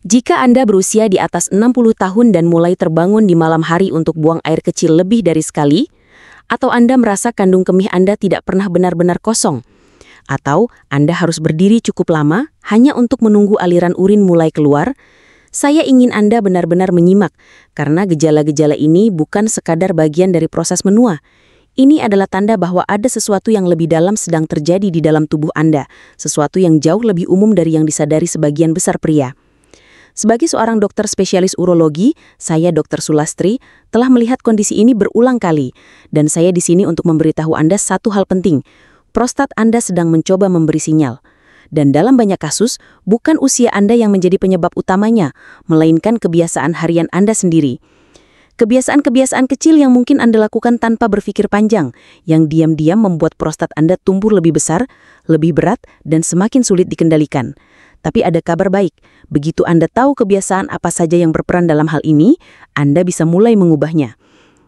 Jika Anda berusia di atas 60 tahun dan mulai terbangun di malam hari untuk buang air kecil lebih dari sekali, atau Anda merasa kandung kemih Anda tidak pernah benar-benar kosong, atau Anda harus berdiri cukup lama hanya untuk menunggu aliran urin mulai keluar, saya ingin Anda benar-benar menyimak, karena gejala-gejala ini bukan sekadar bagian dari proses menua. Ini adalah tanda bahwa ada sesuatu yang lebih dalam sedang terjadi di dalam tubuh Anda, sesuatu yang jauh lebih umum dari yang disadari sebagian besar pria. Sebagai seorang dokter spesialis urologi, saya Dr. Sulastri telah melihat kondisi ini berulang kali, dan saya di sini untuk memberitahu Anda satu hal penting. Prostat Anda sedang mencoba memberi sinyal. Dan dalam banyak kasus, bukan usia Anda yang menjadi penyebab utamanya, melainkan kebiasaan harian Anda sendiri. Kebiasaan-kebiasaan kecil yang mungkin Anda lakukan tanpa berpikir panjang, yang diam-diam membuat prostat Anda tumbuh lebih besar, lebih berat, dan semakin sulit dikendalikan. Tapi ada kabar baik, begitu Anda tahu kebiasaan apa saja yang berperan dalam hal ini, Anda bisa mulai mengubahnya.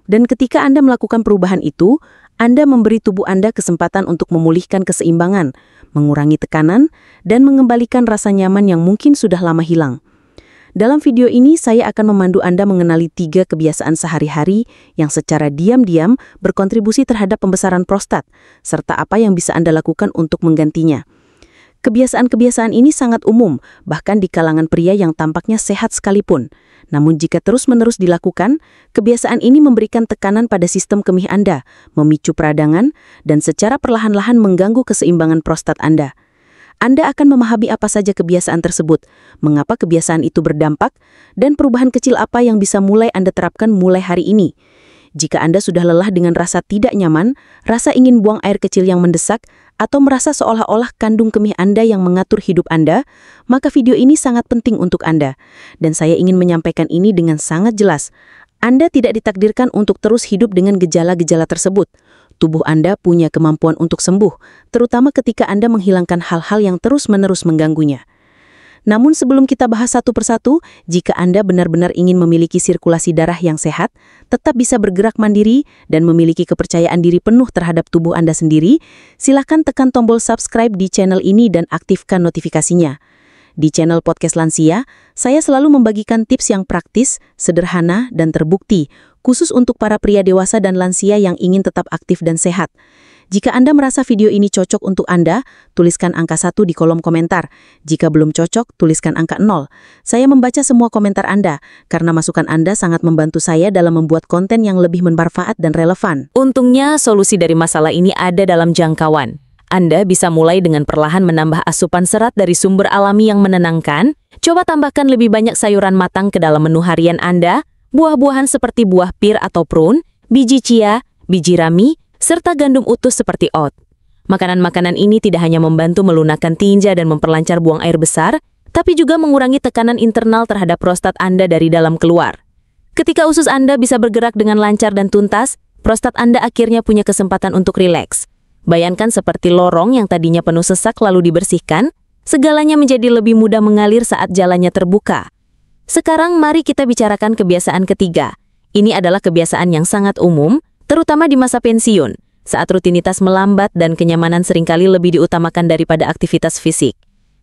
Dan ketika Anda melakukan perubahan itu, Anda memberi tubuh Anda kesempatan untuk memulihkan keseimbangan, mengurangi tekanan, dan mengembalikan rasa nyaman yang mungkin sudah lama hilang. Dalam video ini, saya akan memandu Anda mengenali 3 kebiasaan sehari-hari yang secara diam-diam berkontribusi terhadap pembesaran prostat, serta apa yang bisa Anda lakukan untuk menggantinya. Kebiasaan-kebiasaan ini sangat umum, bahkan di kalangan pria yang tampaknya sehat sekalipun. Namun jika terus-menerus dilakukan, kebiasaan ini memberikan tekanan pada sistem kemih Anda, memicu peradangan, dan secara perlahan-lahan mengganggu keseimbangan prostat Anda. Anda akan memahami apa saja kebiasaan tersebut, mengapa kebiasaan itu berdampak, dan perubahan kecil apa yang bisa mulai Anda terapkan mulai hari ini. Jika Anda sudah lelah dengan rasa tidak nyaman, rasa ingin buang air kecil yang mendesak, atau merasa seolah-olah kandung kemih Anda yang mengatur hidup Anda, maka video ini sangat penting untuk Anda. Dan saya ingin menyampaikan ini dengan sangat jelas. Anda tidak ditakdirkan untuk terus hidup dengan gejala-gejala tersebut. Tubuh Anda punya kemampuan untuk sembuh, terutama ketika Anda menghilangkan hal-hal yang terus-menerus mengganggunya. Namun sebelum kita bahas satu persatu, jika Anda benar-benar ingin memiliki sirkulasi darah yang sehat, tetap bisa bergerak mandiri, dan memiliki kepercayaan diri penuh terhadap tubuh Anda sendiri, silakan tekan tombol subscribe di channel ini dan aktifkan notifikasinya. Di channel Podcast Lansia, saya selalu membagikan tips yang praktis, sederhana, dan terbukti, khusus untuk para pria dewasa dan lansia yang ingin tetap aktif dan sehat. Jika Anda merasa video ini cocok untuk Anda, tuliskan angka 1 di kolom komentar. Jika belum cocok, tuliskan angka 0. Saya membaca semua komentar Anda, karena masukan Anda sangat membantu saya dalam membuat konten yang lebih bermanfaat dan relevan. Untungnya, solusi dari masalah ini ada dalam jangkauan. Anda bisa mulai dengan perlahan menambah asupan serat dari sumber alami yang menenangkan. Coba tambahkan lebih banyak sayuran matang ke dalam menu harian Anda, buah-buahan seperti buah pir atau prune, biji chia, biji rami, serta gandum utuh seperti oat. Makanan-makanan ini tidak hanya membantu melunakkan tinja dan memperlancar buang air besar, tapi juga mengurangi tekanan internal terhadap prostat Anda dari dalam keluar. Ketika usus Anda bisa bergerak dengan lancar dan tuntas, prostat Anda akhirnya punya kesempatan untuk rileks. Bayangkan seperti lorong yang tadinya penuh sesak lalu dibersihkan, segalanya menjadi lebih mudah mengalir saat jalannya terbuka. Sekarang mari kita bicarakan kebiasaan ketiga. Ini adalah kebiasaan yang sangat umum, terutama di masa pensiun, saat rutinitas melambat dan kenyamanan seringkali lebih diutamakan daripada aktivitas fisik.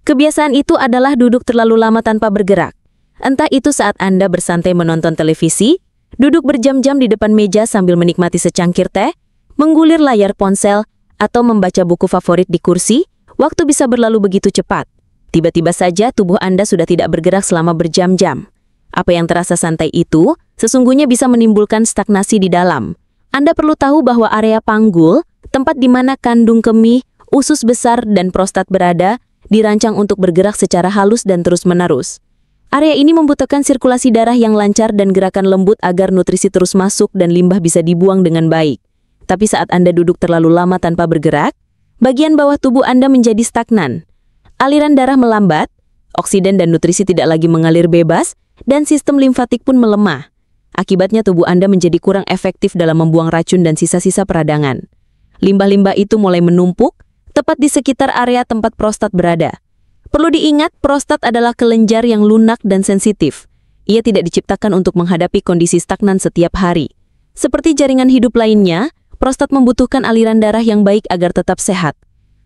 Kebiasaan itu adalah duduk terlalu lama tanpa bergerak. Entah itu saat Anda bersantai menonton televisi, duduk berjam-jam di depan meja sambil menikmati secangkir teh, menggulir layar ponsel, atau membaca buku favorit di kursi, waktu bisa berlalu begitu cepat. Tiba-tiba saja tubuh Anda sudah tidak bergerak selama berjam-jam. Apa yang terasa santai itu, sesungguhnya bisa menimbulkan stagnasi di dalam. Anda perlu tahu bahwa area panggul, tempat di mana kandung kemih, usus besar, dan prostat berada, dirancang untuk bergerak secara halus dan terus-menerus. Area ini membutuhkan sirkulasi darah yang lancar dan gerakan lembut agar nutrisi terus masuk dan limbah bisa dibuang dengan baik. Tapi saat Anda duduk terlalu lama tanpa bergerak, bagian bawah tubuh Anda menjadi stagnan. Aliran darah melambat, oksigen dan nutrisi tidak lagi mengalir bebas, dan sistem limfatik pun melemah. Akibatnya tubuh Anda menjadi kurang efektif dalam membuang racun dan sisa-sisa peradangan. Limbah-limbah itu mulai menumpuk, tepat di sekitar area tempat prostat berada. Perlu diingat, prostat adalah kelenjar yang lunak dan sensitif. Ia tidak diciptakan untuk menghadapi kondisi stagnan setiap hari. Seperti jaringan hidup lainnya, prostat membutuhkan aliran darah yang baik agar tetap sehat.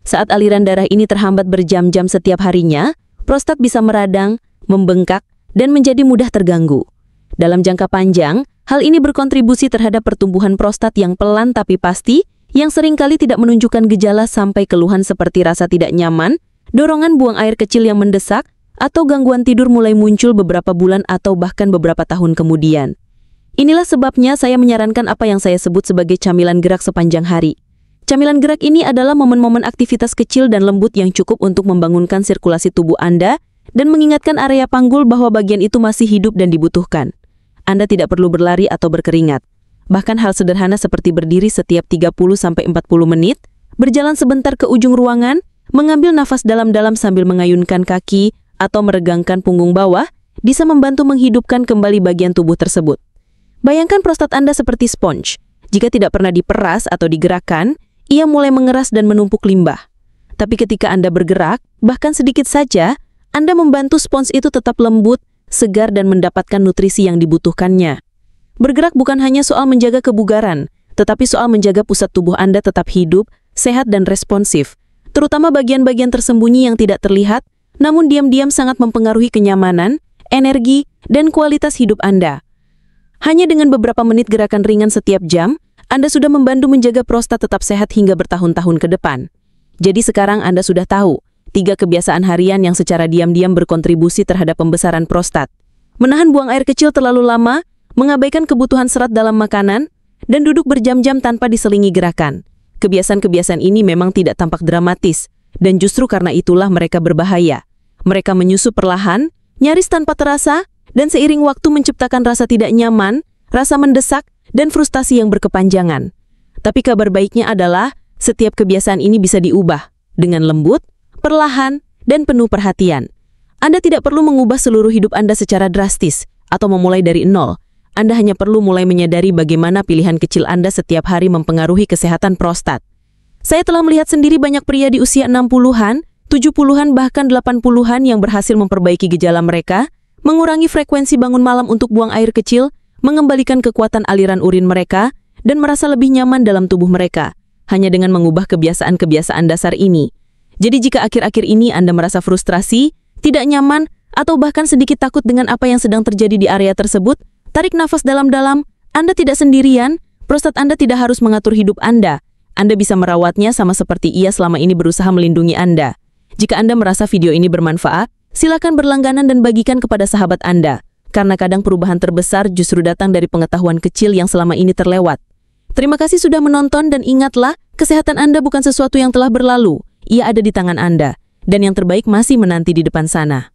Saat aliran darah ini terhambat berjam-jam setiap harinya, prostat bisa meradang, membengkak, dan menjadi mudah terganggu. Dalam jangka panjang, hal ini berkontribusi terhadap pertumbuhan prostat yang pelan tapi pasti, yang seringkali tidak menunjukkan gejala sampai keluhan seperti rasa tidak nyaman, dorongan buang air kecil yang mendesak, atau gangguan tidur mulai muncul beberapa bulan atau bahkan beberapa tahun kemudian. Inilah sebabnya saya menyarankan apa yang saya sebut sebagai camilan gerak sepanjang hari. Camilan gerak ini adalah momen-momen aktivitas kecil dan lembut yang cukup untuk membangunkan sirkulasi tubuh Anda dan mengingatkan area panggul bahwa bagian itu masih hidup dan dibutuhkan. Anda tidak perlu berlari atau berkeringat. Bahkan hal sederhana seperti berdiri setiap 30-40 menit, berjalan sebentar ke ujung ruangan, mengambil nafas dalam-dalam sambil mengayunkan kaki atau meregangkan punggung bawah, bisa membantu menghidupkan kembali bagian tubuh tersebut. Bayangkan prostat Anda seperti sponge. Jika tidak pernah diperas atau digerakkan, ia mulai mengeras dan menumpuk limbah. Tapi ketika Anda bergerak, bahkan sedikit saja, Anda membantu spons itu tetap lembut, segar dan mendapatkan nutrisi yang dibutuhkannya. Bergerak bukan hanya soal menjaga kebugaran, tetapi soal menjaga pusat tubuh Anda tetap hidup, sehat dan responsif, terutama bagian-bagian tersembunyi yang tidak terlihat, namun diam-diam sangat mempengaruhi kenyamanan, energi, dan kualitas hidup Anda. Hanya dengan beberapa menit gerakan ringan setiap jam, Anda sudah membantu menjaga prostat tetap sehat hingga bertahun-tahun ke depan. Jadi sekarang Anda sudah tahu 3 kebiasaan harian yang secara diam-diam berkontribusi terhadap pembesaran prostat. Menahan buang air kecil terlalu lama, mengabaikan kebutuhan serat dalam makanan, dan duduk berjam-jam tanpa diselingi gerakan. Kebiasaan-kebiasaan ini memang tidak tampak dramatis, dan justru karena itulah mereka berbahaya. Mereka menyusup perlahan, nyaris tanpa terasa, dan seiring waktu menciptakan rasa tidak nyaman, rasa mendesak, dan frustasi yang berkepanjangan. Tapi kabar baiknya adalah, setiap kebiasaan ini bisa diubah dengan lembut, perlahan, dan penuh perhatian. Anda tidak perlu mengubah seluruh hidup Anda secara drastis atau memulai dari nol. Anda hanya perlu mulai menyadari bagaimana pilihan kecil Anda setiap hari mempengaruhi kesehatan prostat. Saya telah melihat sendiri banyak pria di usia 60-an, 70-an, bahkan 80-an yang berhasil memperbaiki gejala mereka, mengurangi frekuensi bangun malam untuk buang air kecil, mengembalikan kekuatan aliran urin mereka, dan merasa lebih nyaman dalam tubuh mereka, hanya dengan mengubah kebiasaan-kebiasaan dasar ini. Jadi jika akhir-akhir ini Anda merasa frustrasi, tidak nyaman, atau bahkan sedikit takut dengan apa yang sedang terjadi di area tersebut, tarik nafas dalam-dalam. Anda tidak sendirian, prostat Anda tidak harus mengatur hidup Anda. Anda bisa merawatnya sama seperti ia selama ini berusaha melindungi Anda. Jika Anda merasa video ini bermanfaat, silakan berlangganan dan bagikan kepada sahabat Anda. Karena kadang perubahan terbesar justru datang dari pengetahuan kecil yang selama ini terlewat. Terima kasih sudah menonton dan ingatlah, kesehatan Anda bukan sesuatu yang telah berlalu. Ia ada di tangan Anda, dan yang terbaik masih menanti di depan sana.